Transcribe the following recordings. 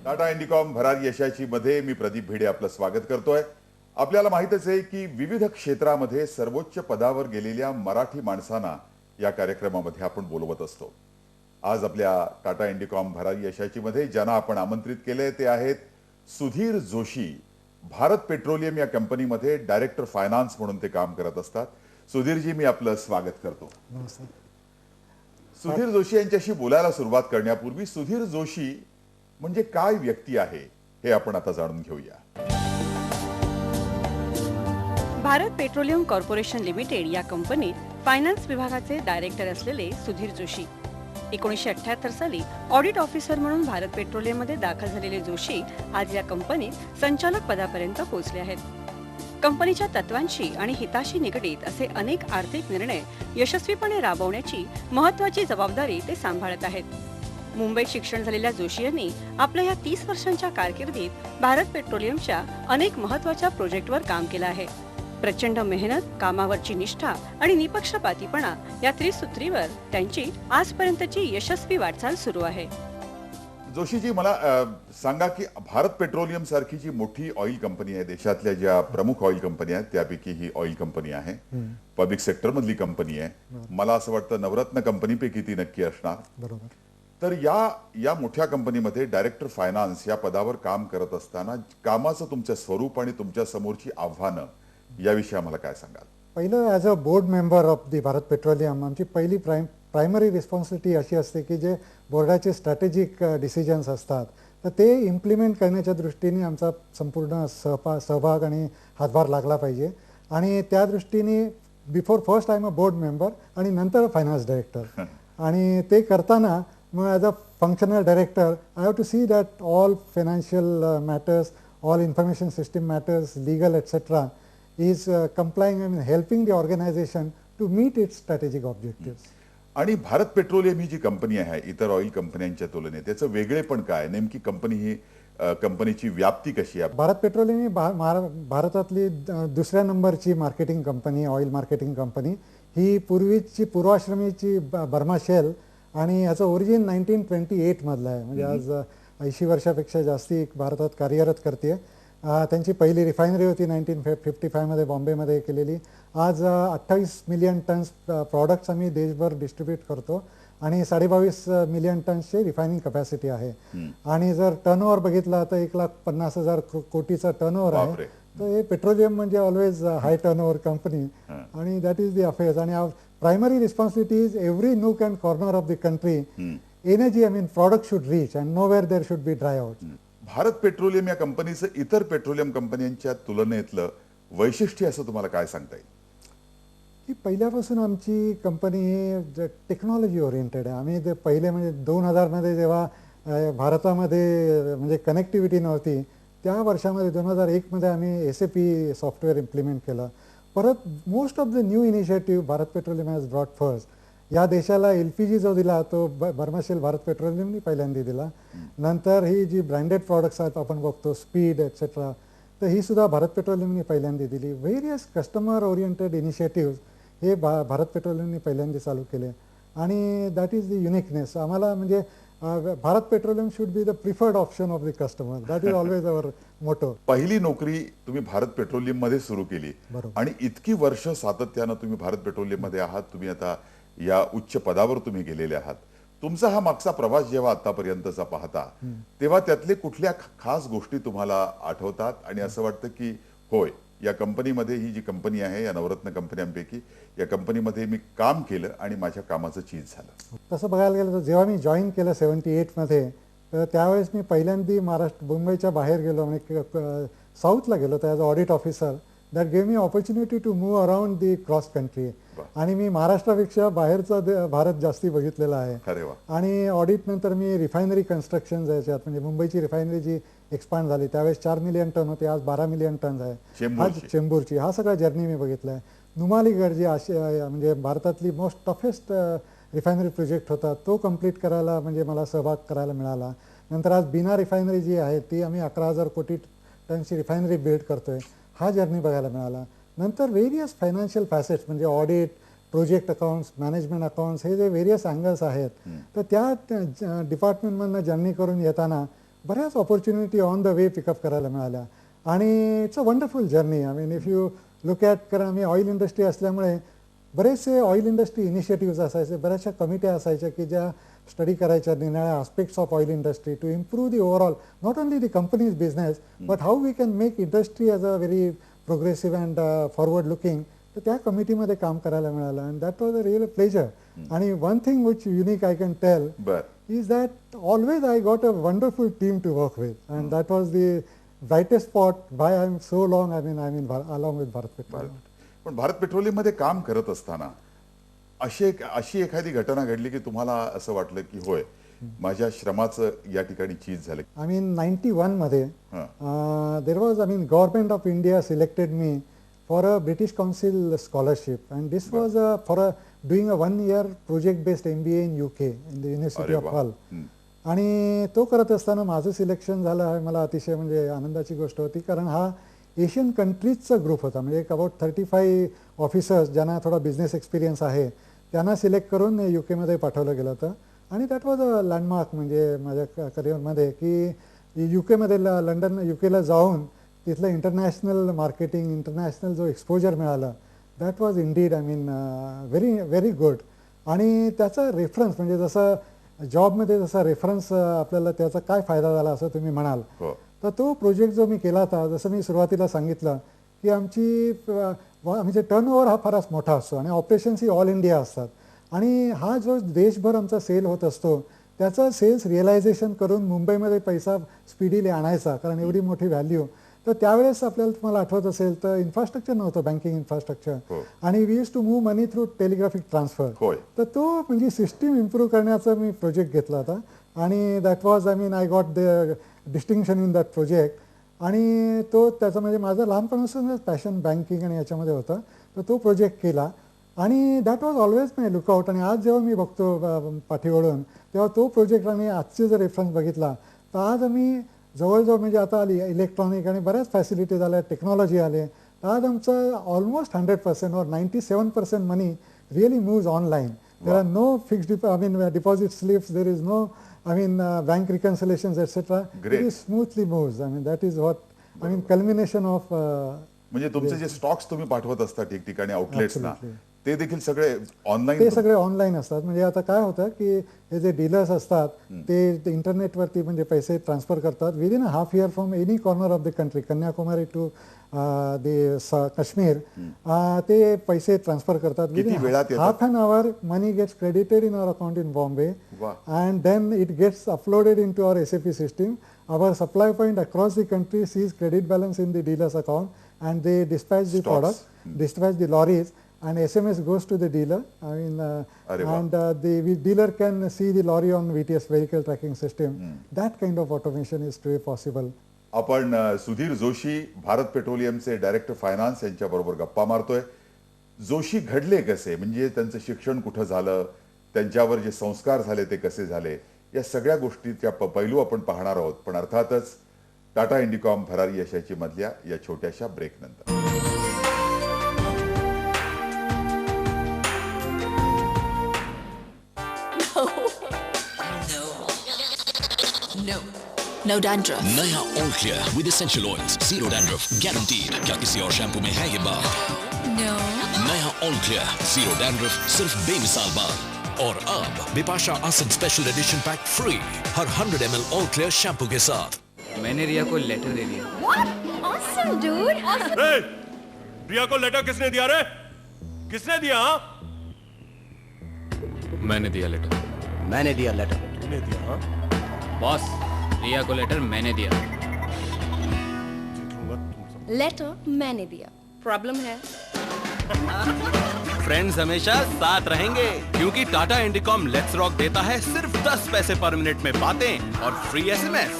टाटा इंडिकॉम भरारी यशाची मध्ये मी प्रदीप भिडे आपलं स्वागत करतोय. आपल्याला माहितच आहे की विविध क्षेत्रामध्ये सर्वोच्च पदावर गेलेल्या मराठी माणसांना या कार्यक्रमामध्ये आपण बोलवत असतो. आज आपल्या टाटा इंडिकॉम भरारी यशाची मध्ये ज्यांना आपण आमंत्रित केले ते आहेत सुधीर जोशी. भारत पेट्रोलियम या कंपनीमध्ये डायरेक्टर फायनान्स म्हणून ते काम करत असतात. सुधीरजी, मी आपलं स्वागत करतो. सुधीर जोशी यांच्याशी बोलायला सुरुवात करण्यापूर्वी सुधीर जोशी म्हणजे काय व्यक्ती आहे हे आपण आता जाणून घेऊया. भारत पेट्रोलियम कॉर्पोरेशन लिमिटेड या कंपनीत फायनान्स विभागाचे डायरेक्टर असलेले सुधीर जोशी 1978 साली ऑडिट ऑफिसर म्हणून भारत पेट्रोलियममध्ये दाखल झालेले जोशी आज या कंपनीत संचालक पदापर्यंत पोहोचले आहेत. कंपनीच्या तत्वांशी आणि हिताशी निगडीत असे अनेक आर्थिक निर्णय यशस्वीपणे राबवण्याची महत्त्वाची जबाबदारी ते सांभाळत आहेत. मुंबईत शिक्षण झालेल्या जोशी यांनी आपल्या या 30 वर्षांच्या कारकिर्दीत भारत पेट्रोलियमच्या अनेक महत्त्वाच्या प्रोजेक्टवर काम केलं आहे. प्रचंड मेहनत, कामावरची निष्ठा आणि निपक्षपातीपणा या त्रिसूत्रीवर त्यांची आजपर्यंतची यशस्वी वाटचाल सुरू आहे. जोशीजी, मला सांगा की भारत पेट्रोलियम सारखी जी मोठी ऑइल कंपनी आहे, देशातल्या ज्या प्रमुख ऑइल कंपनी आहेत त्यापैकी ही ऑइल कंपनी आहे. पब्लिक सेक्टर मधली कंपनी आहे. मला असं वाटतं नवरत्न कंपनीपैकी ती नक्की असणार. बरोबर. तर या मोठ्या कंपनीमध्ये डायरेक्टर फायनान्स या पदावर काम करत असताना कामाचं तुमचं स्वरूप आणि तुमच्या समोरची आव्हानं याविषयी आम्हाला काय सांगाल? पहिलं, as a board member of the Bharat petroleum आमची पहिली प्रायमरी रिस्पॉन्सिबिलिटी अशी असते की जे बोर्डाचे स्ट्रॅटेजिक डिसिजन्स असतात तर ते इम्प्लिमेंट करण्याच्या दृष्टीने आमचा संपूर्ण सहभाग आणि हातभार लागला पाहिजे. आणि त्या दृष्टीने before first I am a board member आणि नंतर फायनान्स डायरेक्टर. आणि ते करताना मग as a functional director I have to see that all financial matters, all information system matters, legal etcetera is complying and helping the organization to meet its strategic objectives. आणि Bharat petroleum ही जी company आहे इतर oil कंपन्यांच्या तुलनेत त्याचं वेगळेपण काय? नेमकी कंपनीची व्याप्ती कशी आहे? भारत पेट्रोलियम ही भारतातली दुसऱ्या नंबरची marketing company, oil marketing company. ही पूर्वीची पूर्वाश्रमीची बर्मा शेल आणि याचं ओरिजिन 1928 मधलं आहे. म्हणजे आज 80 वर्षापेक्षा जास्ती भारतात कार्यरत करते. त्यांची पहिली रिफायनरी होती 1955 मध्ये बॉम्बेमध्ये केलेली. आज 28 मिलियन टन्स प्रॉडक्ट्स आम्ही देशभर डिस्ट्रीब्यूट करतो आणि 22.5 मिलियन टन्सची रिफायनिंग कपॅसिटी आहे. आणि जर टर्नओव्हर बघितला तर 1,50,000 कोटीचा टर्नओव्हर आहे. तर हे पेट्रोलियम म्हणजे ऑलवेज हाय टर्नओव्हर कंपनी आणि दॅट इज द अफेअर्स. आणि primary responsibility is every nook and corner of the country energy product should reach and nowhere there should be dry out. Bharat petroleum या कंपनीचं इतर petroleum कंपन्यांच्या तुलनेतलं वैशिष्ट्य असं तुम्हाला काय सांगता येईल? ही पहिल्यापासून आमची कंपनी ही टेक्नॉलॉजी ओरिएंटेड आहे. आम्ही ते पहिले म्हणजे 2000 मध्ये जेव्हा भारतामध्ये म्हणजे कनेक्टिव्हिटी नव्हती त्या वर्षामध्ये 2001 मध्ये आम्ही SAP सॉफ्टवेअर इम्प्लिमेंट केलं. परत most of the new initiative Bharat petroleum has brought first. या देशाला LPG जो दिला तो बर्माशेल भारत पेट्रोलियमनी पहिल्यांदा दिला. नंतर ही जी ब्रँडेड प्रॉडक्ट्स आहेत आपण बघतो स्पीड एटसेट्रा, तर ही सुद्धा भारत पेट्रोलियमनी पहिल्यांदा दिली. व्हेरियस कस्टमर ओरिएंटेड इनिशिएटिव्ह हे भारत पेट्रोलियमनी पहिल्यांदा चालू केले आणि दॅट इज द युनिकनेस. आम्हाला म्हणजे Bharat petroleum should be the preferred option of the customer. That is always our motto. पहिली नोकरी तुम्ही भारत पेट्रोलियम मध्ये सुरू केली आणि इतकी वर्ष सातत्यानं तुम्ही भारत पेट्रोलियम मध्ये आहात. तुम्ही आता या उच्च पदावर तुम्ही गेलेले आहात. तुमचा हा मागचा प्रवास जेव्हा आतापर्यंतचा पाहता तेव्हा त्यातले कुठल्या खास गोष्टी तुम्हाला आठवतात आणि असं वाटतं की होय, या कंपनीमध्ये ही जी कंपनी आहे या नवरत्न कंपन्यांपैकी या कंपनीमध्ये मी काम केलं आणि माझ्या कामाचं चीज झालं? तसं बघायला गेलं तर जेव्हा मी जॉईन केलं 78 मध्ये तर त्यावेळेस मी पहिल्यांदा मुंबईच्या बाहेर गेलो म्हणजे साऊथला गेलो तर as a audit officer. That gave me opportunity to move around the cross country. आणि मी महाराष्ट्रापेक्षा बाहेरचा भारत जास्ती बघितलेला आहे. आणि ऑडिट नंतर मी रिफायनरी कन्स्ट्रक्शन याच्यात म्हणजे मुंबईची रिफायनरी जी एक्सपांड झाली त्यावेळेस 4 मिलियन टन होते, आज 12 मिलियन टन आहे. हा चेंबूरची हा सगळा जर्नी मी बघितला आहे. नुमालीगड जी म्हणजे भारतातली मोस्ट टफेस्ट रिफायनरी प्रोजेक्ट होता तो कम्प्लीट करायला म्हणजे मला सहभाग करायला मिळाला. नंतर आज बिना रिफायनरी जी आहे ती आम्ही 11,000 कोटी टनची रिफायनरी बिल्ड करतोय. हा जर्नी बघायला मिळाला. नंतर व्हेरियस फायनान्शियल फॅसेट्स म्हणजे audit, project accounts, management accounts हे जे व्हेरियस अँगल्स आहेत तर त्या डिपार्टमेंटमधनं जर्नी करून येताना बऱ्याच opportunity on the way pickup करायला मिळाल्या आणि it's a wonderful journey. I mean if you look at, कारण आम्ही ऑइल इंडस्ट्री असल्यामुळे बरेचसे ऑइल इंडस्ट्री इनिशिएटिव्ज असायचे, बऱ्याचशा कमिट्या असायच्या की ज्या स्टडी करायच्या निराळ्या aspects of oil industry to improve the overall not only the companies business but how we can make industry as a very progressive and forward looking. तर त्या कमिटीमध्ये काम करायला मिळालं and that was a real pleasure. आणि one thing which unique I can tell is that always I got a wonderful team to work with, and that was the brightest spot why I'm so long. I mean, along with Bharat Petroleum. पण Bharat petroleum मध्ये काम करत असताना अशी एखादी घटना घडली की तुम्हाला असं वाटलं की होय माझ्या श्रमाचं या ठिकाणी चीज झालं? I mean, 91 मध्ये there was, Government of India selected me for a British Council scholarship, and this was for doing a 1-year project-based MBA in UK in the University of Hull. आणि तो करत असताना माझं सिलेक्शन झालं आहे. मला अतिशय म्हणजे आनंदाची गोष्ट होती, कारण हा एशियन कंट्रीजचा ग्रुप होता. म्हणजे एक अबाउट 35 ऑफिसर्स ज्यांना थोडा बिझनेस एक्सपिरियन्स आहे त्यांना सिलेक्ट करून UK मध्ये पाठवलं गेलं होतं. आणि दॅट वॉज अ लँडमार्क म्हणजे माझ्या करिअरमध्ये की UK मध्ये लंडन UK ला जाऊन तिथलं इंटरनॅशनल मार्केटिंग, इंटरनॅशनल जो एक्सपोजर मिळालं, that was Indeed very very good. आणि त्याचा रेफरन्स म्हणजे जसं जॉबमध्ये जसा रेफरन्स आपल्याला त्याचा काय फायदा झाला असं तुम्ही म्हणाल, तर तो प्रोजेक्ट जो मी केला होता, जसं मी सुरुवातीला सांगितलं की आमचे टर्नओव्हर हा फारच मोठा असतो आणि ऑपरेशन्स ही ऑल इंडिया असतात. आणि हा जो देशभर आमचा सेल होत असतो त्याचा सेल्स रिअलायझेशन करून मुंबईमध्ये पैसा स्पीडीली आणायचा, कारण एवढी मोठी व्हॅल्यू. तर त्यावेळेस आपल्याला तुम्हाला आठवत असेल तर इन्फ्रास्ट्रक्चर नव्हतं, बँकिंग इन्फ्रास्ट्रक्चर, आणि we use to move money through telegraphic transfer. तर तो म्हणजे सिस्टीम इम्प्रूव्ह करण्याचा मी प्रोजेक्ट घेतला होता आणि that was I got the distinction in that project. आणि तो त्याचा म्हणजे माझं लहानपणापासूनच पॅशन बँकिंग आणि याच्यामध्ये होतं. तर तो प्रोजेक्ट केला आणि that was always my lookout. आणि आज जेव्हा मी बघतो पाठीवळून तेव्हा तो प्रोजेक्ट आणि आजचे जर रेफरन्स बघितला तर आज आम्ही जवळजवळ म्हणजे आता आली इलेक्ट्रॉनिक आणि बऱ्याच फॅसिलिटीज आल्या, टेक्नॉलॉजी आले, तर आज आमचं almost 100% or 97% money really moves online. There are no fixed deposit slips, there is no bank reconciliations etcetera. It is smoothly moves. That is what culmination of. म्हणजे तुमचे जे स्टॉक्स तुम्ही पाठवत असता ठिकठिकाणी आउटलेट्सना, ते देखील सगळे ऑनलाईन? ते सगळे ऑनलाईन असतात. म्हणजे आता काय होतं की हे जे डीलर्स असतात ते इंटरनेटवरती म्हणजे पैसे ट्रान्सफर करतात within a half year from any corner of the country, Kanyakumari to Kashmir. ते पैसे ट्रान्सफर करतात within half an hour. Money gets credited in our account in Bombay and then it gets uploaded into our SAP system. Our supply point across the country sees credit balance in the dealer's account and they dispatch the product, dispatch the lorries, and SMS goes to the dealer. The dealer can see the lorry on VTS, vehicle tracking system. That kind of automation is today possible. आपण Sudhir Joshi, Bharat पेट्रोलियमचे director finance यांच्या बरोबर गप्पा मारतोय. जोशी घडले कसे, म्हणजे त्यांचं शिक्षण कुठं झालं, त्यांच्यावर जे संस्कार झाले ते कसे झाले, या सगळ्या गोष्टीच्या पैलू आपण पाहणार आहोत. पण अर्थातच टाटा इंडिकॉम भरारी यशाची मधल्या या छोट्याशा ब्रेक नंतर. No dandruff. नया ऑल क्लियर विद essential oils, Ziro dandruff guaranteed. क्या किसी और शैम्पू में है ये बात? No. नया ऑल क्लियर जीरो डैंड्रफ, सिर्फ बेमिसाल बाल. और अब बिपाशा आसन स्पेशल एडिशन पैक फ्री हर 100 ml ऑल क्लियर शैम्पू के साथ. मैंने रिया को लेटर दे दिया. What? Awesome, dude. Awesome. Hey! Riya को लेटर किसने दिया रे? किसने दिया? मैंने दिया लेटर. मैंने दिया लेटर. तूने दिया? हाँ? बॉस, रिया को लेटर मैंने दिया. लेटर मैंने दिया. प्रॉब्लम है? फ्रेंड्स हमेशा साथ रहेंगे क्योंकि टाटा इंडिकॉम लेट्स रॉक देता है सिर्फ 10 पैसे पर मिनट में बातें और फ्री SMS.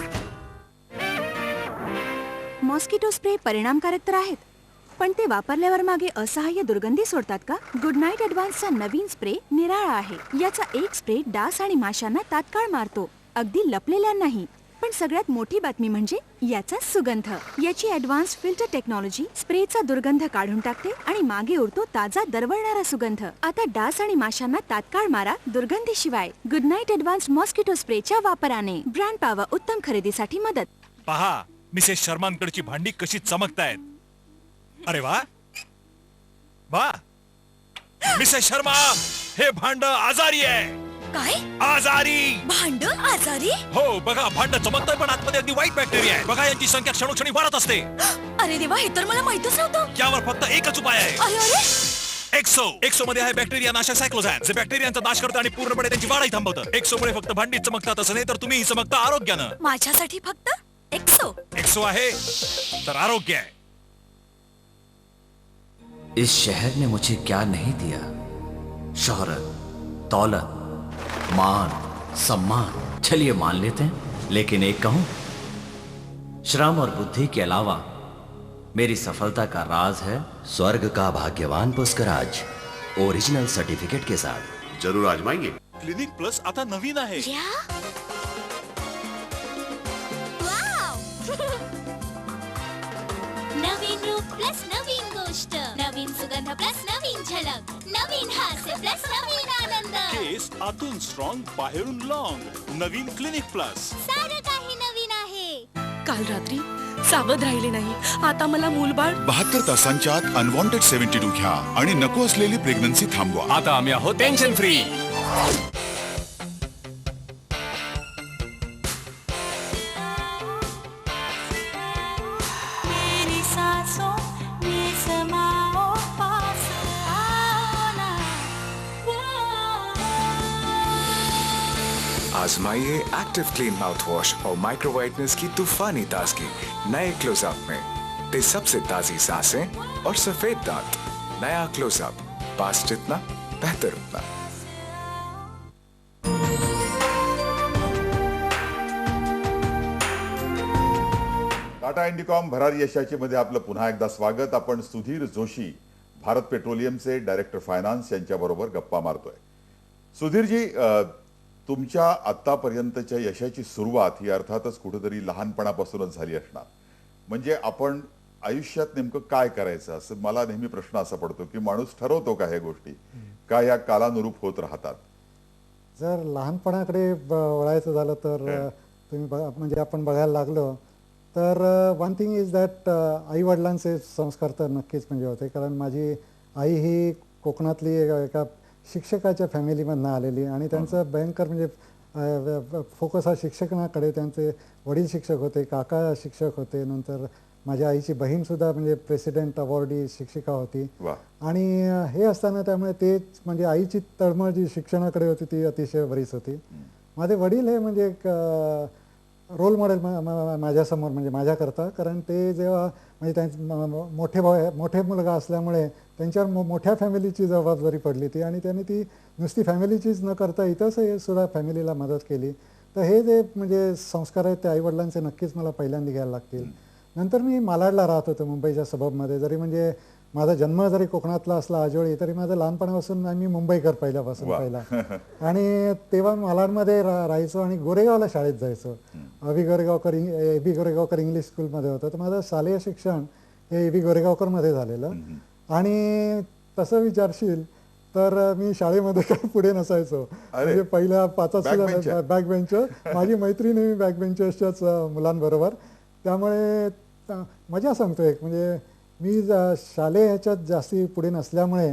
मॉस्किटो स्प्रे परिणामकारक तर आहेत, पण ते वापरल्यावर मागे असहाय्य दुर्गंधी सोडतात का? गुड नाईट ॲडव्हान्सचा नवीन स्प्रे निराळा आहे. याचा एक स्प्रे डास आणि माशांना तात्काळ मारतो, अगदी लपलेल्यांनाही. पण सगळ्यात मोठी बातमी म्हणजे याचा सुगंध. याची ऍडव्हान्स फिल्टर टेक्नॉलॉजी स्प्रेचा दुर्गंध काढून टाकते आणि मागे उरतो ताजा दरवळणारा सुगंध. आता डास आणि माशांना तात्काळ मारा दुर्गंधीशिवाय. गुड नाईट ऍडव्हान्स मॉस्किटो स्प्रेच्या वापराने. ब्रँड पावा उत्तम खरेदीसाठी मदत. पहा मिसेस शर्मांकडची भांडी कशी चमकतायत. अरे वा वा मिसेस शर्मा, हे भांड आजारी आहे. काय आजारी भांड आजारी? हो बघा, भांड चमकतंय पण आतमध्ये अगदी वाईट बॅक्टेरिया आहे. बघा यांची संख्या क्षणोक्षणी वाढत असते. अरे देवा, हे तर मला माहितच नव्हतं. यावर फक्त एकच उपाय आहे. अरे अरे, एक्सो मध्ये आहे बॅक्टेरिया नाशक सायक्लोझॅन, जे बॅक्टेरियांचा नाश करतं आणि पूर्णपणे त्यांची वाढही थांबवतं. एक्सोमुळे फक्त भांडीच चमकतात असं नाही, तर तुम्हीही चमकता आरोग्यानं. माझ्यासाठी फक्त एक्सो आहे तर आरोग्य आहे. इस शहर ने मुझे क्या नहीं दिया? शोहरत, दौलत, मान, सम्मान, चलिए मान लेते हैं, लेकिन एक कहूं, श्रम और बुद्धि के अलावा मेरी सफलता का राज है स्वर्ग का भाग्यवान पुष्कराज, ओरिजिनल सर्टिफिकेट के साथ. जरूर आजमाएंगे. क्लिनिक प्लस आता नवीन आहे. नवीन रूप प्लस नवीन गोष्ट, नवीन सुगंध प्लस नवीन झलक, नवीन हास्य प्लस नवीन आनंद. केस आतून स्ट्रॉंग बाहेरून लॉंग. नवीन क्लिनिक प्लस. सारं काही नवीन आहे. काल रात्री सावध राहिले नाही, आता मला मूलबाळ. 72 तासांच्या आत अनवॉन्टेड 72 घ्या आणि नको असलेली प्रेग्नन्सी थांबवा. आता आम्ही आहोत टेन्शन फ्री. आजमाइए एक्टिव क्लीन माउथ वॉश और माइक्रो व्हाइटनेस की तूफानी ताजगी नए क्लोजअप में. ते सबसे ताजी सांसें और सफेद दांत. नया क्लोजअप, पास जितना बेहतर उतना. टाटा इंडिकॉम भरारी यशाची मध्ये आपलं पुन्हा एकदा स्वागत. आपण सुधीर जोशी, भारत पेट्रोलियमचे डायरेक्टर फायनान्स यांच्याबरोबर गप्पा मारतोय. सुधीरजी, तुमच्या आतापर्यंतच्या यशाची सुरुवात ही अर्थातच कुठेतरी लहानपणापासूनच झाली असणार. म्हणजे आपण आयुष्यात नेमकं काय करायचं असं मला नेहमी प्रश्न असा पडतो की माणूस ठरवतो का ह्या गोष्टी, का या कालानुरूप होत राहतात? जर लहानपणाकडे वळायचं झालं तर तुम्ही म्हणजे आपण बघायला लागलो तर वन थिंग इज दॅट आई वडिलांचे संस्कार तर नक्कीच म्हणजे होते. कारण माझी आई ही कोकणातली एका शिक्षकाच्या फॅमिलीमधनं आलेली आणि त्यांचं भयंकर म्हणजे फोकस हा शिक्षणाकडे. त्यांचे वडील शिक्षक होते, काका शिक्षक होते, नंतर माझ्या आईची बहीणसुद्धा म्हणजे प्रेसिडेंट अवॉर्डी शिक्षिका होती. आणि हे असताना त्यामुळे ते म्हणजे आईची तळमळ जी शिक्षणाकडे होती ती अतिशय बरीच होती. माझे वडील हे म्हणजे एक रोल मॉडेल माझ्यासमोर म्हणजे माझ्याकरता. कारण ते जेव्हा म्हणजे त्यांचे मोठे मुलगा असल्यामुळे त्यांच्यावर मोठ्या फॅमिलीची जबाबदारी पडली ती आणि त्यांनी ती नुसती फॅमिलीचीच न करता इथंच सुद्धा फॅमिलीला मदत केली. तर हे जे म्हणजे संस्कार आहेत ते आईवडिलांचे नक्कीच मला पहिल्यांदा घ्यायला लागतील. नंतर मी मालाडला राहत होतो मुंबईच्या सबबमध्ये. जरी म्हणजे माझा जन्म जरी कोकणातला असला आजोळी, तरी माझं लहानपणापासून मी मुंबईकर पहिल्यापासून पहिला. आणि तेव्हा मालाडमध्ये राहायचो आणि गोरेगावला शाळेत जायचो. ए बी गोरेगावकर इंग्लिश स्कूलमध्ये होतं. तर माझं शालेय शिक्षण हे ए बी गोरेगावकरमध्ये झालेलं. आणि तसं विचारशील तर मी शाळेमध्ये काही पुढे नसायचो. म्हणजे पहिल्या 5 सुद्धा बॅक बेंचर. माझी मैत्री नेहमी बॅक बेंचर्सच्याच मुलांबरोबर. त्यामुळे मजा सांगतो एक म्हणजे मी शालेय ह्याच्यात जास्ती पुढे नसल्यामुळे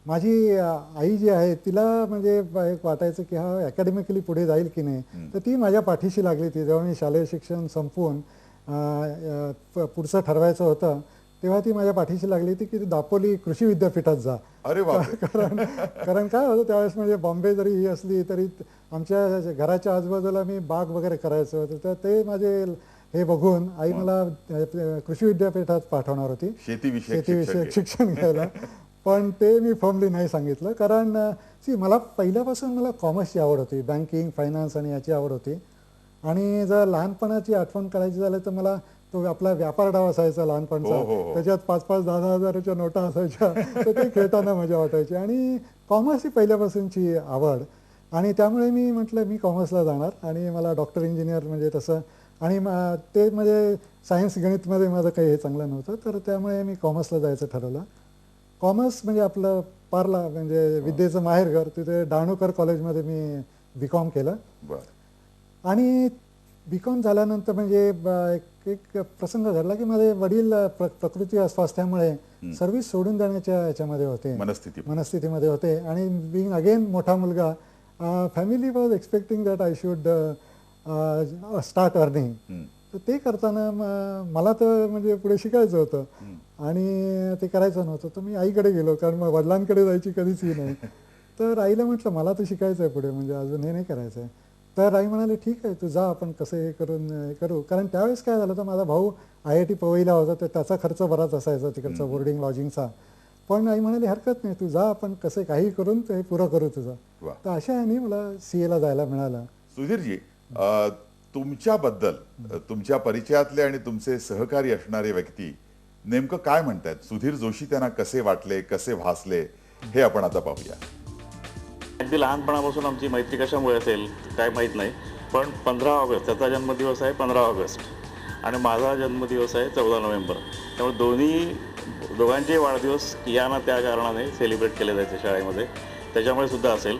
माझी आई जी आहे तिला म्हणजे एक वाटायचं की हा अकॅडमिकली पुढे जाईल की नाही. तर ती माझ्या पाठीशी लागली. ती जेव्हा मी शालेय शिक्षण संपवून पुढचं ठरवायचं होतं तेव्हा ती माझ्या पाठीशी लागली होती की दापोली कृषी विद्यापीठात जा. अरे कारण काय होतं त्यावेळेस म्हणजे बॉम्बे जरी ही असली तरी आमच्या घराच्या आजूबाजूला मी बाग वगैरे करायचं होतं. तर ते माझे हे बघून आई मला कृषी विद्यापीठात पाठवणार होती शेतीविषयक शिक्षण घ्यायला. पण ते मी फर्मली नाही सांगितलं. कारण मला पहिल्यापासून मला कॉमर्सची आवड होती, बँकिंग फायनान्स आणि याची आवड होती. आणि जर लहानपणाची आठवण करायची झाली तर मला तो आपला व्यापार डाव असायचा लहानपणचा. त्याच्यात 5-5, 10-10 हजाराच्या नोटा असायच्या. तर ते खेळताना मजा वाटायची. आणि कॉमर्स ही पहिल्यापासूनची आवड. आणि त्यामुळे मी म्हटलं मी कॉमर्सला जाणार आणि मला डॉक्टर इंजिनियर म्हणजे तसं आणि ते म्हणजे सायन्स गणितमध्ये माझं काही हे चांगलं नव्हतं, तर त्यामुळे मी कॉमर्सला जायचं ठरवलं. कॉमर्स म्हणजे आपलं पार्ला म्हणजे विद्येचं माहेरघर, तिथे डहाणूकर कॉलेजमध्ये मी B.Com केलं. आणि B.Com झाल्यानंतर म्हणजे एक प्रसंग घडला की माझे वडील प्रकृती अस्वास्थ्यामुळे सर्व्हिस सोडून देण्याच्या याच्यामध्ये होते, मनस्थितीमध्ये होते. आणि बिंग अगेन मोठा मुलगा, family was expecting that I should start earning. तर ते करताना मला तर म्हणजे पुढे शिकायचं होतं आणि ते करायचं नव्हतं. तर मी आईकडे गेलो, कारण मग वडिलांकडे जायची कधीच ही नाही. तर आईला म्हटलं मला तर शिकायचं आहे पुढे, म्हणजे अजून हे नाही करायचं आहे. तर आई म्हणाली ठीक आहे तू जा, आपण कसं हे करू. कारण त्यावेळेस काय झालं तर माझा भाऊ IIT पवईला होता, तर त्याचा खर्च बराच असायचा तिकडचा बोर्डिंग लॉजिंगचा. पण आई म्हणाली हरकत नाही, तू जा, आपण कसं काही करून ते पुरं करू तुझं. तर अशा ह्यानी मला CA ला जायला मिळालं. सुधीरजी, तुमच्याबद्दल तुमच्या परिचयातले आणि तुमचे सहकारी असणारे व्यक्ती नेमकं काय म्हणतात? सुधीर जोशी त्यांना कसे वाटले, कसे भासले, हे आपण आता पाहूया. अगदी लहानपणापासून आमची मैत्री कशामुळे असेल काय माहीत नाही, पण 15 ऑगस्ट त्याचा जन्मदिवस आहे 15 ऑगस्ट आणि माझा जन्मदिवस आहे 14 नोव्हेंबर. त्यामुळे दोघांचे वाढदिवस या ना त्या कारणाने सेलिब्रेट केले जायचे शाळेमध्ये, त्याच्यामुळे सुद्धा असेल.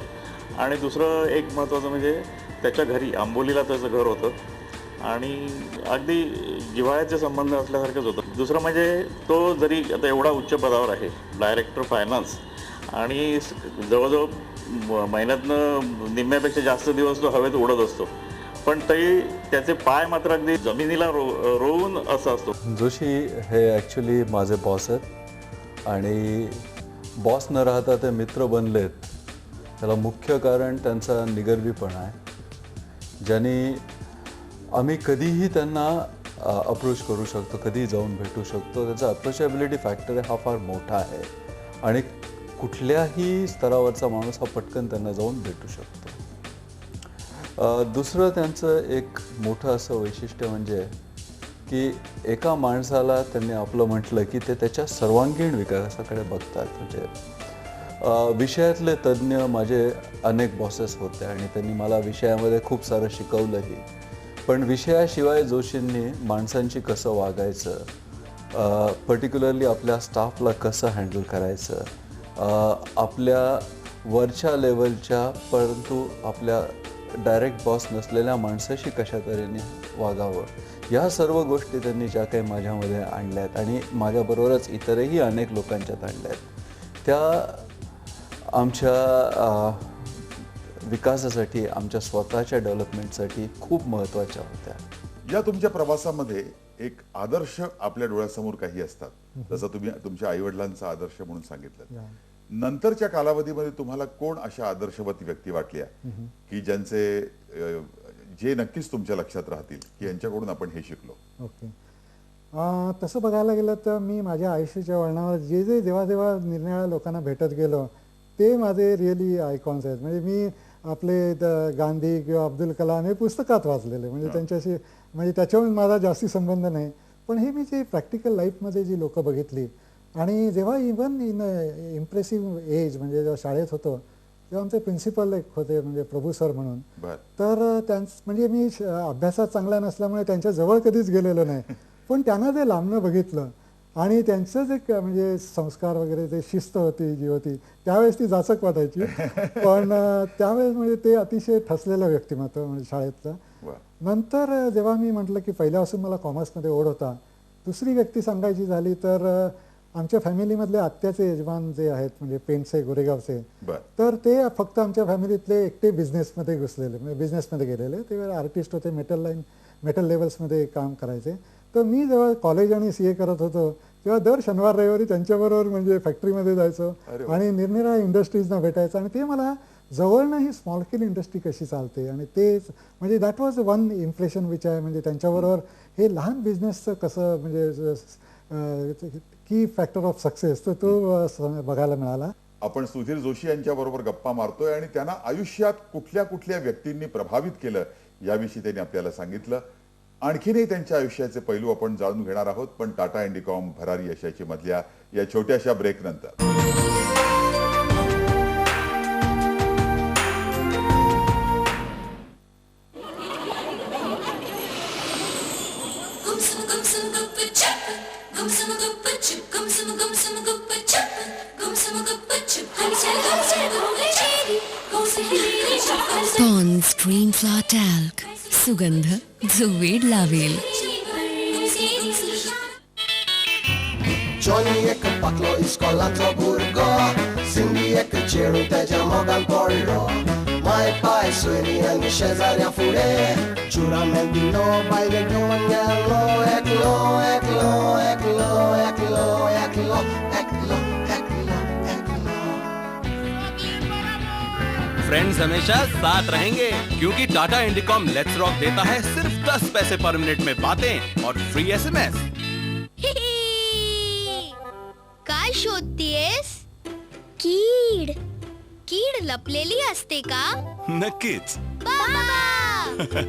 आणि दुसरं एक महत्त्वाचं म्हणजे त्याच्या घरी आंबोलीला त्याचं घर होतं आणि अगदी जिव्हाळ्याचे संबंध असल्यासारखंच होतं. दुसरं म्हणजे तो जरी आता एवढा उच्च पदावर आहे, डायरेक्टर फायनान्स, आणि जवळजवळ महिन्यातनं निम्म्यापेक्षा जास्त दिवस तो हवेत उडत असतो, पण तरी त्याचे पाय मात्र अगदी जमिनीला रोवून असं असतो. जोशी हे ॲक्च्युली माझे बॉस आहेत आणि बॉस न राहता ते मित्र बनलेत. त्याला मुख्य कारण त्यांचा निगर्वीपणा आहे, ज्याने आम्ही कधीही त्यांना अप्रोच करू शकतो, कधीही जाऊन भेटू शकतो. त्याचा अप्रोचॅबिलिटी फॅक्टर हा फार मोठा आहे आणि कुठल्याही स्तरावरचा माणूस हा पटकन त्यांना जाऊन भेटू शकतो. दुसरं त्यांचं एक मोठं असं वैशिष्ट्य म्हणजे की एका माणसाला त्यांनी आपलं म्हटलं की ते त्याच्या सर्वांगीण विकासाकडे बघतात. म्हणजे विषयातले तज्ज्ञ माझे अनेक बॉसेस होते आणि त्यांनी मला विषयामध्ये खूप सारं शिकवलंही, पण विषयाशिवाय जोशींनी माणसांशी कसं वागायचं, पर्टिक्युलरली आपल्या स्टाफला कसं हँडल करायचं, आपल्या वरच्या लेवलच्या परंतु आपल्या डायरेक्ट बॉस नसलेल्या माणसाशी कशा तऱ्हेने वागावं, या सर्व गोष्टी त्यांनी ज्या काही माझ्यामध्ये आणल्यात आणि माझ्याबरोबरच इतरही अनेक लोकांच्यात आणल्यात, त्या आमच्या विकासासाठी, आमच्या स्वतःच्या डेव्हलपमेंटसाठी खूप महत्त्वाच्या होत्या. या तुमच्या प्रवासामध्ये एक आदर्श आपल्या डोळ्यासमोर काही असतात, जसं तुम्ही तुमच्या आईवडिलांचा आदर्श म्हणून सांगितलं. नंतरच्या कालावधीमध्ये तुम्हाला कोण अशा आदर्शवती व्यक्ती वाटल्या की जे नक्कीच तुमच्या लक्षात राहतील की यांच्याकडून आपण हे शिकलो? ओके, तसं बघायला गेलं तर मी माझ्या आयुष्याच्या वळणावर जे जेव्हा निरनिराळ्या लोकांना भेटत गेलो ते माझे रिअली आयकॉन्स आहेत. म्हणजे मी आपले गांधी किंवा अब्दुल कलाम हे पुस्तकात वाचलेले, म्हणजे त्यांच्याशी म्हणजे त्याच्यावर माझा जास्ती संबंध नाही, पण हे मी जे प्रॅक्टिकल लाईफमध्ये जी लोकं बघितली आणि जेव्हा इवन इन इम्प्रेसिव्ह एज म्हणजे जेव्हा शाळेत होतो तेव्हा आमचे प्रिन्सिपल एक होते म्हणजे प्रभू सर म्हणून. तर म्हणजे मी अभ्यासात चांगला नसल्यामुळे त्यांच्या जवळ कधीच गेलेलो नाही, पण त्यांना जे लांबणं बघितलं आणि त्यांचं जे म्हणजे संस्कार वगैरे जे शिस्त होती जी होती त्यावेळेस ती जाचक वाटायची, पण त्यावेळेस म्हणजे ते अतिशय ठसलेलं व्यक्तिमत्व म्हणजे शाळेतलं. नंतर जेव्हा मी म्हटलं की पहिल्यापासून मला कॉमर्समध्ये ओढ होता, दुसरी व्यक्ती सांगायची झाली तर आमच्या फॅमिलीमधले आत्याचे यजमान जे आहेत म्हणजे पेंटसे गोरेगावचे, तर ते फक्त आमच्या फॅमिलीतले एकटे बिझनेसमध्ये घुसलेले, म्हणजे बिझनेसमध्ये गेलेले. ते आर्टिस्ट होते, मेटल लेवल्समध्ये काम करायचे. तर मी जेव्हा कॉलेज आणि CA करत होतो तेव्हा दर शनिवार रविवारी त्यांच्याबरोबर म्हणजे फॅक्टरीमध्ये जायचो आणि निरनिराळ्या इंडस्ट्रीजना भेटायचं आणि ते मला जवळनं ही स्मॉल स्केल इंडस्ट्री कशी चालते आणि तेच म्हणजे that was one impression which आहे. म्हणजे त्यांच्याबरोबर हे लहान बिझनेसचं कसं म्हणजे की फॅक्टर ऑफ सक्सेस तर तो बघायला मिळाला. आपण सुधीर जोशी यांच्याबरोबर गप्पा मारतोय आणि त्यांना आयुष्यात कुठल्या कुठल्या व्यक्तींनी प्रभावित केलं याविषयी त्यांनी आपल्याला सांगितलं. आणखीनही त्यांच्या आयुष्याचे पैलू आपण जाणून घेणार आहोत, पण टाटा इंडिकॉम भरारी यशाची मधल्या या छोट्याशा ब्रेक नंतर. पॉन्ड्स ड्रीम फ्लॉवर टॅल्क, सुगंध जो वेड लावेल. Johnny ek paklo iskolato burgo, Cindy ek cheru teja mogan pollo. Mai pai sueni ani shezaria fure, giuramenti no by the giovanello, eklo, eklo, eklo, eklo, eklo, eklo, eklo, eklo. Friends हमेशा साथ रहेंगे क्योंकि Tata Indicom let's rock देता है सिर्फ 10 पैसे पर minute में बातें और फ्री एसएमएस. काय शोधतीयस? कीड. कीड लपलेली असते का? नक्कीच. बाबा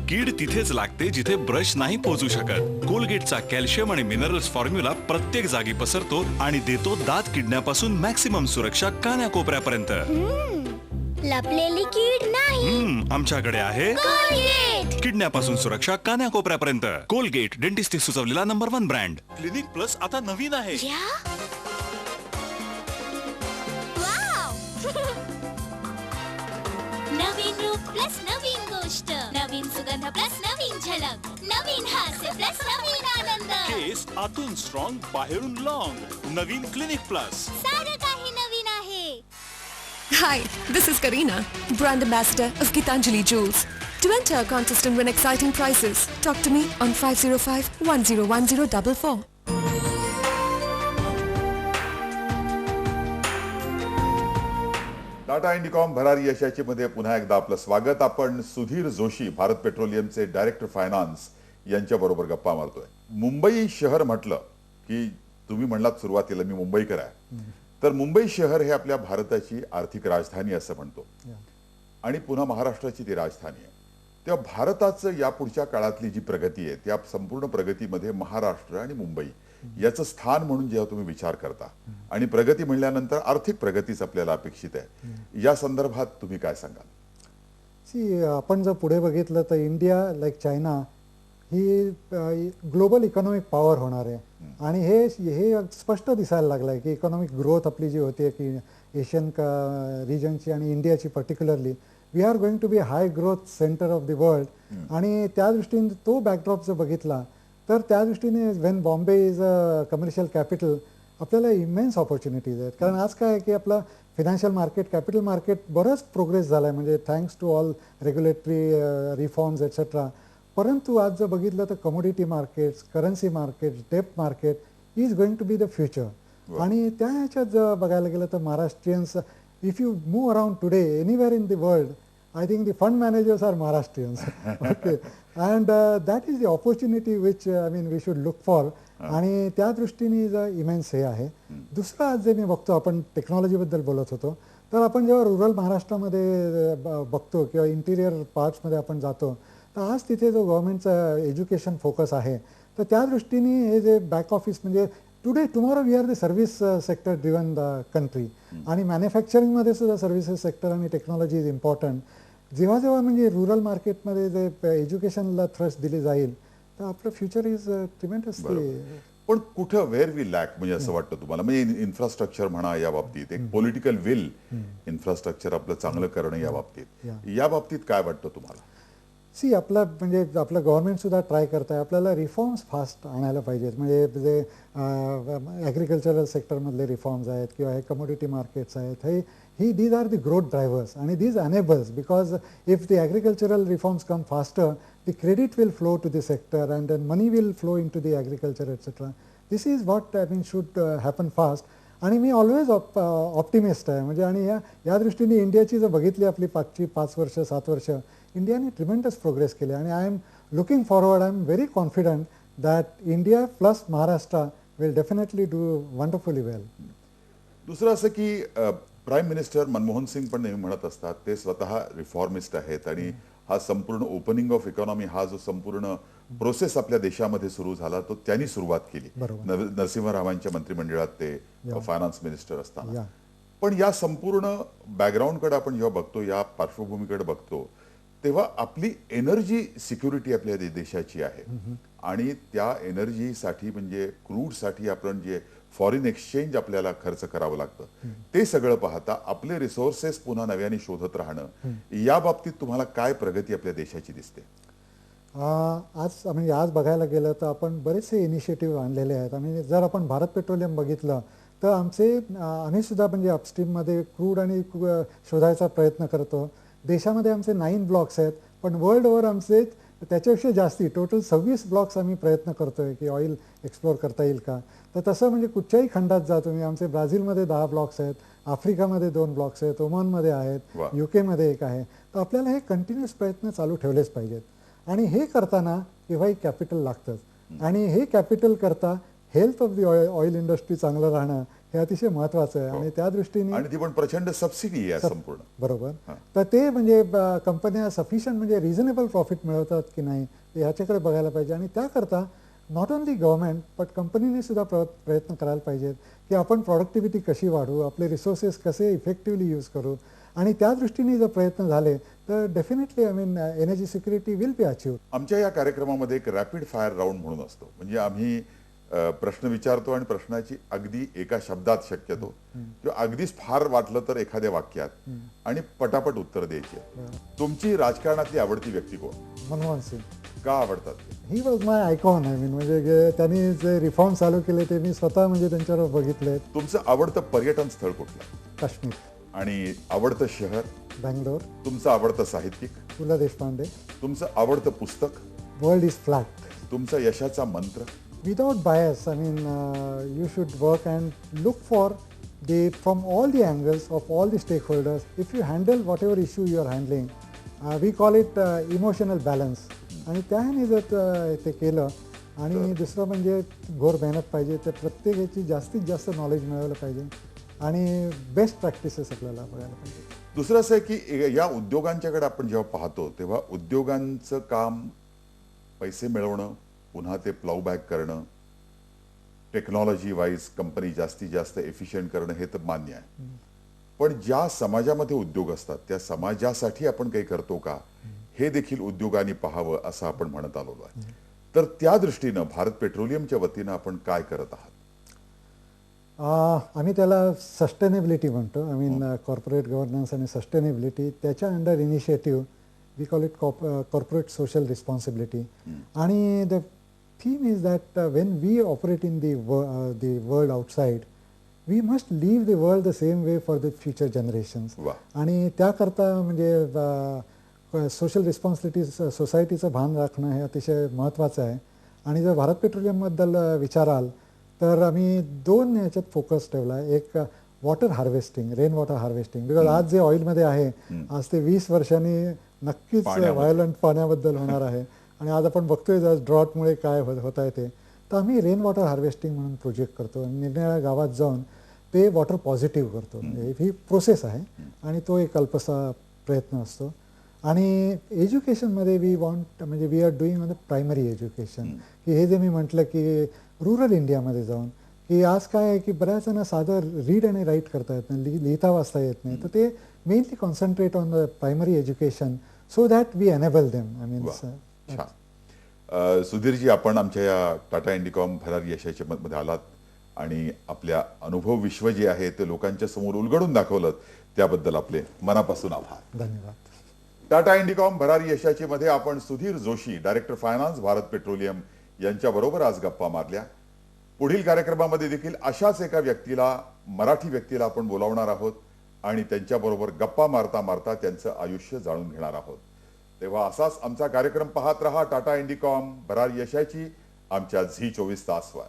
कीड तिथेच लागते जिथे ब्रश नाही पोहोचू शकत. कोलगेटचा कॅल्शियम आणि मिनरल्स फॉर्म्युला प्रत्येक जागी पसरतो आणि देतो दात किडण्यापासून मॅक्सिमम सुरक्षा कानाकोपऱ्यापर्यंत. लपलेली कीड नाही. आमच्याकडे आहे कोलगेट. किडण्यापासून सुरक्षा कानाकोपऱ्यापर्यंत. कोलगेट डेंटिस्टने सुचवलेला नंबर 1 ब्रँड. क्लिनिक प्लस आता नवीन आहे. नवीन रूप प्लस नवीन गोष्ट, नवीन सुगंध प्लस नवीन झलक, नवीन हास्य प्लस नवीन आनंद. केस आतून स्ट्रॉंग बाहेरून लॉंग. नवीन क्लिनिक प्लस. सारं काही नवीन आहे. Hi, this is Karina, brand ambassador of Gitanjali Jewels. To enter a contest and win exciting prizes, talk to me on 505-101044. Tata Indicom भरारी यशाची मध्ये पुन्हा एकदा आपलं स्वागत. आपण सुधीर जोशी, भारत पेट्रोलियमचे डायरेक्टर फायनान्स यांच्या बरोबर गप्पा मारतोय. मुंबई शहर म्हटलं की तुम्ही म्हणलात सुरुवातीला मी मुंबईकर आहे, तर मुंबई शहर हे आपल्या भारताची आर्थिक राजधानी असं म्हणतो आणि पुन्हा महाराष्ट्राची ती राजधानी आहे. तेव्हा भारताचं यापुढच्या काळातली जी प्रगती आहे त्या संपूर्ण प्रगतीमध्ये महाराष्ट्र आणि मुंबई याचं स्थान म्हणून जेव्हा तुम्ही विचार करता आणि प्रगती म्हणल्यानंतर आर्थिक प्रगतीच आपल्याला अपेक्षित आहे, या संदर्भात तुम्ही काय सांगाल? आपण जर पुढे बघितलं तर इंडिया लाईक चायना ही ग्लोबल इकॉनॉमिक पॉवर होणार आहे आणि हे स्पष्ट दिसायला लागलं आहे की इकॉनॉमिक ग्रोथ आपली जी होती की एशियन रिजनची आणि इंडियाची particularly we are going to be high growth center of the world. आणि त्या दृष्टीने तो बॅकड्रॉप जर बघितला तर त्या दृष्टीने when Bombay is a commercial capital आपल्याला इमेन्स ऑपॉर्च्युनिटीज आहेत. कारण आज काय आहे की आपलं फिनान्शियल मार्केट, कॅपिटल मार्केट बरंच प्रोग्रेस झाला आहे, म्हणजे thanks to all regulatory reforms etcetera. परंतु आज जर बघितलं तर कमोडिटी मार्केट्स, करन्सी मार्केट्स, डेप्ट market is going to be the future. आणि त्या ह्याच्यात जर बघायला गेलं तर Maharashtrians, if you move around today anywhere in the world, I think the fund managers are Maharashtrians. Okay, and that is the opportunity which I mean we should look for. आणि त्या दृष्टीने जर इमेन्स हे आहे. दुसरं आज जे मी बघतो, आपण टेक्नॉलॉजीबद्दल बोलत होतो, तर आपण जेव्हा रुरल महाराष्ट्रामध्ये बघतो किंवा इंटिरियर पार्ट्समध्ये आपण जातो तर आज तिथे जो गव्हर्नमेंटचा एज्युकेशन फोकस आहे तर त्या दृष्टीने हे जे बॅक ऑफिस म्हणजे tomorrow we are the service sector driven the country आणि मॅन्युफॅक्चरिंगमध्ये सुद्धा सर्व्हिसेस सेक्टर आणि टेक्नॉलॉजी इज इम्पॉर्टंट. जेव्हा जेव्हा म्हणजे रुरल मार्केटमध्ये जे एज्युकेशनला थ्रस्ट दिली जाईल तर आपलं फ्युचर इज ट्रिमेंडसली. पण कुठं वेअर वी लॅक म्हणजे असं वाटतं तुम्हाला? म्हणजे इन्फ्रास्ट्रक्चर म्हणा, या बाबतीत एक पॉलिटिकल विल, इन्फ्रास्ट्रक्चर आपलं चांगलं करणं या बाबतीत, या बाबतीत काय वाटतं तुम्हाला? आपलं म्हणजे आपलं गव्हर्नमेंट सुद्धा ट्राय करत आहे. आपल्याला रिफॉर्म्स फास्ट आणायला पाहिजेत. म्हणजे जे ॲग्रिकल्चरल सेक्टरमधले रिफॉर्म्स आहेत किंवा हे कमोडिटी मार्केट्स आहेत, हे these are the growth drivers आणि these enables. Because if the agricultural reforms come faster, the credit will flow to the sector and then money will flow in to the agriculture etcetera. This is what I mean should happen fast. आणि मी always optimist आहे म्हणजे. आणि या दृष्टीने इंडियाची जर बघितली आपली 5 वर्ष 7 वर्ष इंडियाने ट्रिमेंडस प्रोग्रेस केली आणि I am looking forward. I am very confident that India plus Maharashtra will definitely do wonderfully well. दुसरं असं की प्राईम मिनिस्टर मनमोहन सिंग पण नेहमी म्हणत असतात ते स्वतः रिफॉर्मिस्ट आहेत आणि हा संपूर्ण ओपनिंग ऑफ इकॉनॉमी हा जो संपूर्ण प्रोसेस आपल्या देशामध्ये सुरू झाला तो त्यांनी सुरुवात केली. नरसिंहरावांच्या मंत्रिमंडळात ते फायनान्स मिनिस्टर असताना. पण या संपूर्ण बॅकग्राऊंडकडे आपण जेव्हा बघतो, या पार्श्वभूमीकडे बघतो, तेव्हा आपली एनर्जी सिक्युरिटी आपल्या देशाची आहे आणि त्या एनर्जीसाठी म्हणजे क्रूडसाठी आपण जे फॉरेन एक्सचेंज आपल्याला खर्च करावं लागतं ते सगळं पाहता आपले रिसोर्सेस पुन्हा नव्याने शोधत राहणं या बाबतीत तुम्हाला काय प्रगती आपल्या देशाची दिसते? आज बघायला गेलं तर आपण बरेचसे इनिशिएटिव्ह आणलेले आहेत. आणि जर आपण भारत पेट्रोलियम बघितलं तर आम्ही सुद्धा म्हणजे अपस्ट्रीममध्ये क्रूड आणि शोधायचा प्रयत्न करतो. देशामध्ये आमचे 9 ब्लॉक्स आहेत, पण वर्ल्ड ओव्हर आमचे त्याच्यापेक्षा जास्ती टोटल 26 ब्लॉक्स आम्ही प्रयत्न करतोय की ऑइल एक्सप्लोअर करता येईल का. तर तसं म्हणजे कुठच्याही खंडात जा तुम्ही, आमचे ब्राझीलमध्ये 10 ब्लॉक्स आहेत, आफ्रिकामध्ये 2 ब्लॉक्स आहेत, ओमानमध्ये आहेत, UK मध्ये 1 आहे. तर आपल्याला हे कंटिन्युअस प्रयत्न चालू ठेवलेच पाहिजेत. आणि हे करताना केव्हाही कॅपिटल लागतंच आणि हे कॅपिटल करता health of the oil industry चांगलं राहणं हे अतिशय महत्वाचं आहे. आणि त्या दृष्टीने आणि ती पण प्रचंड सबसिडी आहे संपूर्ण. बरोबर. तर ते म्हणजे कंपन्या सफिशियंट म्हणजे रिझनेबल प्रॉफिट मिळवतात की नाही ह्याच्याकडे बघायला पाहिजे. आणि त्याकरता नॉट ओनली गव्हर्नमेंट बट कंपनीने सुद्धा प्रयत्न करायला पाहिजेत की आपण प्रॉडक्टिव्हिटी कशी वाढवू, आपले रिसोर्सेस कसे इफेक्टिव्हली यूज करू. आणि त्या दृष्टीने जर प्रयत्न झाले तर definitely energy security will be achieve. आमच्या या कार्यक्रमामध्ये एक रॅपिड फायर राऊंड म्हणून असतो. म्हणजे आम्ही प्रश्न विचारतो आणि प्रश्नाची अगदी एका शब्दात शक्यतो किंवा अगदीच फार वाटलं तर एखाद्या वाक्यात आणि पटापट उत्तर द्यायची. तुमची राजकारणातली आवडती व्यक्ती कोण? मनमोहन सिंग. का आवडतात? He was my icon. म्हणजे त्यांनी जे रिफॉर्म चालू केले ते मी स्वतः म्हणजे त्यांच्यावर बघितले. तुमचं आवडतं पर्यटन स्थळ कुठलं? काश्मीर. आणि आवडतं शहर? बँगलोर. तुमचं आवडतं साहित्यिक? पु ल देशपांडे. तुमचं आवडतं पुस्तक? World is flat. तुमचा यशाचा मंत्र? Without bias, you should work and look for from all the angles of all the stakeholders. If you handle whatever issue you are handling, we call it emotional balance. आणि त्याने जर ते केलं आणि दुसरं म्हणजे घोर मेहनत पाहिजे, तर प्रत्येकाची जास्तीत जास्त नॉलेज मिळवलं पाहिजे आणि बेस्ट प्रॅक्टिसेस आपल्याला बघायला पाहिजे. दुसरं असं आहे की या उद्योगांच्याकडे आपण जेव्हा पाहतो तेव्हा उद्योगांचं काम पैसे मिळवणं, पुन्हा ते प्लाऊ बॅक करणं, टेक्नॉलॉजी वाईज कंपनी जास्तीत जास्त एफिशियंट करणं हे तर मान्य आहे. पण ज्या समाजामध्ये उद्योग असतात त्या समाजासाठी आपण काही करतो का हे देखील उद्योगांनी पाहावं असं आपण म्हणत आलो आहे. तर त्या दृष्टीनं भारत पेट्रोलियमच्या वतीनं आपण काय करत आहात? आम्ही त्याला सस्टेनेबिलिटी म्हणतो. कॉर्पोरेट गव्हर्नन्स आणि सस्टेनेबिलिटी त्याच्या under initiative we call it corporate social responsibility. आणि the theme is that when we operate in the world outside, we must leave the world the same way for the future generations. आणि त्याकरता म्हणजे social responsibility सोसायटीचं भान राखणं हे अतिशय महत्त्वाचं आहे. आणि जर भारत पेट्रोलियमबद्दल विचाराल तर आम्ही 2 ह्याच्यात फोकस ठेवला आहे. एक water harvesting, rain water harvesting. Because आज जे ऑइलमध्ये आहे आज ते 20 वर्षांनी नक्कीच व्हायोलंट पाण्याबद्दल होणार आहे. आणि आज आपण बघतोय ड्रॉटमुळे काय होत आहे ते. तर आम्ही रेन वॉटर हार्वेस्टिंग म्हणून प्रोजेक्ट करतो आणि निरनिराळ्या गावात जाऊन ते वॉटर पॉझिटिव्ह करतो. ही प्रोसेस आहे आणि तो एक अल्पसा प्रयत्न असतो. आणि एज्युकेशनमध्ये we are doing on the primary education. की हे जे मी म्हटलं की रुरल इंडियामध्ये जाऊन की आज काय आहे की बऱ्याच जण साधं रीड आणि राईट करता येत नाही, लिहिता वाचता येत नाही. तर ते mainly concentrate on the primary education so that we enable them. सुधीरजी, आपण आमच्या या टाटा इंडिकॉम भरारी यशाच्या मध्ये आलात आणि आपल्या अनुभव विश्व जे आहे ते लोकांच्या समोर उलगडून दाखवलं, त्याबद्दल आपले मनापासून आभार. धन्यवाद. टाटा इंडिकॉम भरारी यशाची मध्ये आपण Sudhir Joshi, director finance, Bharat petroleum यांच्या बरोबर आज गप्पा मारल्या. पुढील कार्यक्रमामध्ये देखील अशाच एका व्यक्तीला, मराठी व्यक्तीला आपण बोलावणार आहोत आणि त्यांच्याबरोबर गप्पा मारता मारता त्यांचं आयुष्य जाणून घेणार आहोत. तेव्हा असाच आमचा कार्यक्रम पाहत रहा टाटा इंडिकॉम भरारी यशाची आमच्या झी 24 तासवर.